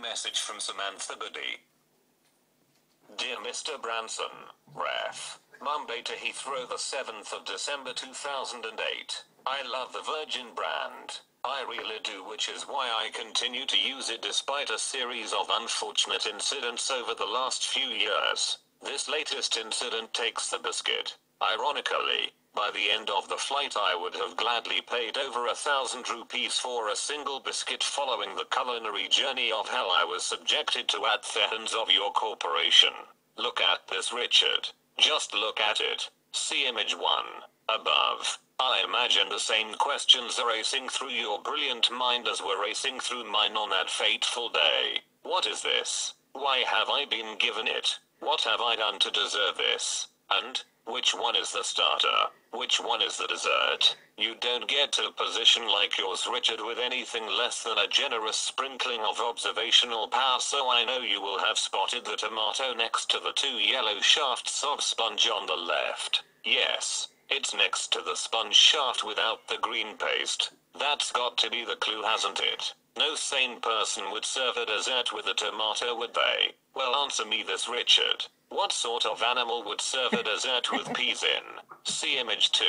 message from Samantha Goody. Dear Mr. Branson, Ref. Mumbai to Heathrow the 7th of December 2008. I love the Virgin brand. I really do, which is why I continue to use it despite a series of unfortunate incidents over the last few years. This latest incident takes the biscuit. Ironically, by the end of the flight I would have gladly paid over 1,000 rupees for a single biscuit following the culinary journey of hell I was subjected to at the hands of your corporation. Look at this, Richard. Just look at it. See image 1. Above. I imagine the same questions are racing through your brilliant mind as were racing through mine on that fateful day. What is this? Why have I been given it? What have I done to deserve this? And, which one is the starter? Which one is the dessert? You don't get to a position like yours, Richard, with anything less than a generous sprinkling of observational power, so I know you will have spotted the tomato next to the 2 yellow shafts of sponge on the left. Yes, it's next to the sponge shaft without the green paste. That's got to be the clue, hasn't it? No sane person would serve a dessert with a tomato, would they? Well, answer me this, Richard. What sort of animal would serve a dessert with peas in? See image 2.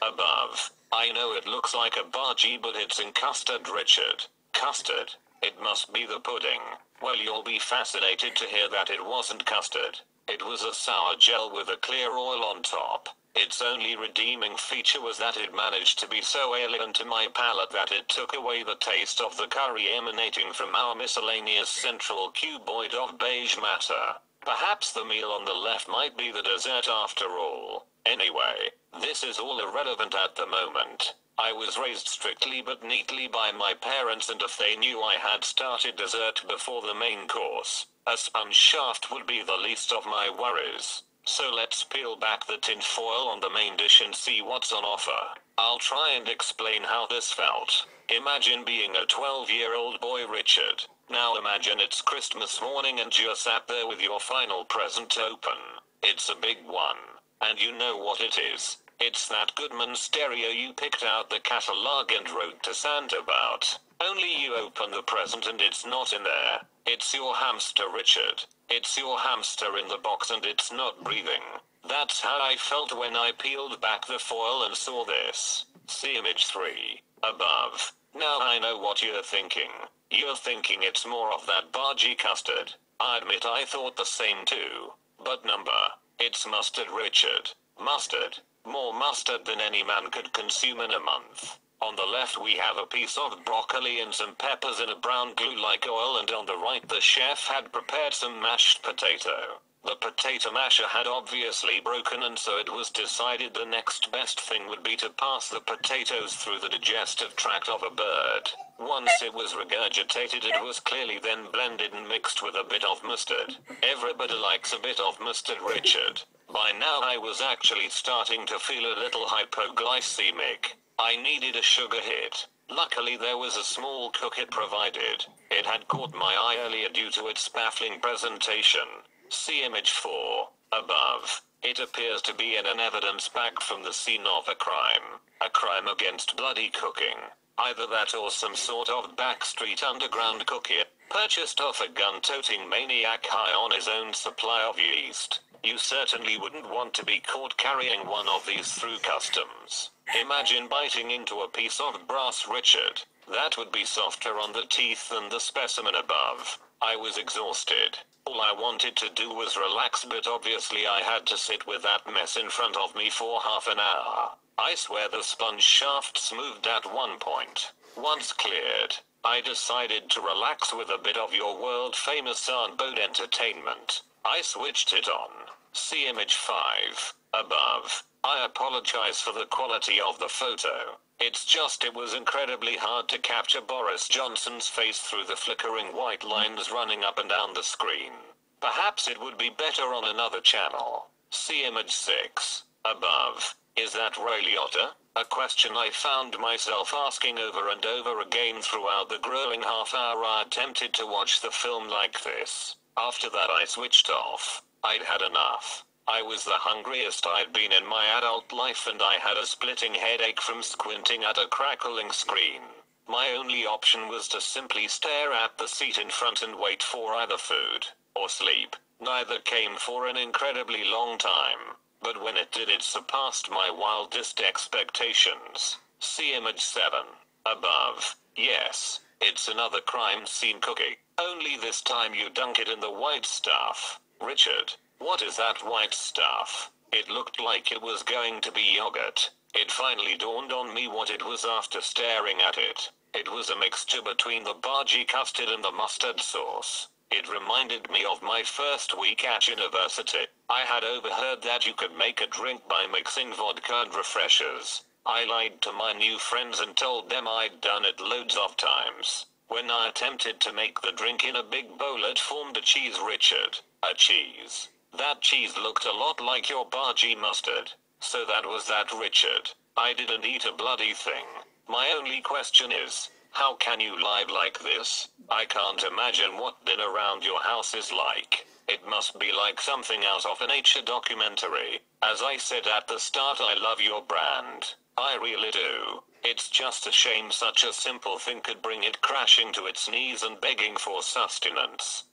Above. I know it looks like a bhaji, but it's in custard, Richard. Custard? It must be the pudding. Well, you'll be fascinated to hear that it wasn't custard. It was a sour gel with a clear oil on top. Its only redeeming feature was that it managed to be so alien to my palate that it took away the taste of the curry emanating from our miscellaneous central cuboid of beige matter. Perhaps the meal on the left might be the dessert after all. Anyway, this is all irrelevant at the moment. I was raised strictly but neatly by my parents, and if they knew I had started dessert before the main course, a sponge shaft would be the least of my worries. So let's peel back the tin foil on the main dish and see what's on offer. I'll try and explain how this felt. Imagine being a 12-year-old boy, Richard. Now imagine it's Christmas morning and you're sat there with your final present open. It's a big one. And you know what it is. It's that Goodman stereo you picked out the catalog and wrote to Santa about. Only you open the present and it's not in there. It's your hamster, Richard. It's your hamster in the box and it's not breathing. That's how I felt when I peeled back the foil and saw this. See image 3. Above. Now I know what you're thinking. You're thinking it's more of that bhaji custard. I admit I thought the same too. But number. It's mustard, Richard. Mustard. More mustard than any man could consume in a month. On the left we have a piece of broccoli and some peppers in a brown glue-like oil, and on the right the chef had prepared some mashed potato. The potato masher had obviously broken, and so it was decided the next best thing would be to pass the potatoes through the digestive tract of a bird. Once it was regurgitated, it was clearly then blended and mixed with a bit of mustard. Everybody likes a bit of mustard, Richard. By now I was actually starting to feel a little hypoglycemic. I needed a sugar hit. Luckily there was a small cook it provided. It had caught my eye earlier due to its baffling presentation. See image 4. Above. It appears to be an evidence bag from the scene of a crime. A crime against bloody cooking. Either that or some sort of backstreet underground cookie, purchased off a gun-toting maniac high on his own supply of yeast. You certainly wouldn't want to be caught carrying one of these through customs. Imagine biting into a piece of brass, Richard. That would be softer on the teeth than the specimen above. I was exhausted. All I wanted to do was relax, but obviously I had to sit with that mess in front of me for half an hour. I swear the sponge shafts moved at one point. Once cleared, I decided to relax with a bit of your world-famous soundboard entertainment. I switched it on. See image 5. Above. I apologize for the quality of the photo. It's just it was incredibly hard to capture Boris Johnson's face through the flickering white lines running up and down the screen. Perhaps it would be better on another channel. See image 6. Above. Is that Ray Liotta? A question I found myself asking over and over again throughout the grueling half hour I attempted to watch the film like this. After that I switched off. I'd had enough. I was the hungriest I'd been in my adult life, and I had a splitting headache from squinting at a crackling screen. My only option was to simply stare at the seat in front and wait for either food or sleep. Neither came for an incredibly long time, but when it did, it surpassed my wildest expectations. See image 7. Above. Yes, it's another crime scene cookie. Only this time you dunk it in the white stuff. Richard, what is that white stuff? It looked like it was going to be yogurt. It finally dawned on me what it was after staring at it. It was a mixture between the bhaji custard and the mustard sauce. It reminded me of my first week at university. I had overheard that you could make a drink by mixing vodka and refreshers. I lied to my new friends and told them I'd done it loads of times. When I attempted to make the drink in a big bowl, it formed a cheese, Richard. A cheese. That cheese looked a lot like your bhaji mustard. So that was that, Richard. I didn't eat a bloody thing. My only question is, how can you lie like this? I can't imagine what dinner around your house is like. It must be like something out of a nature documentary. As I said at the start, I love your brand. I really do. It's just a shame such a simple thing could bring it crashing to its knees and begging for sustenance.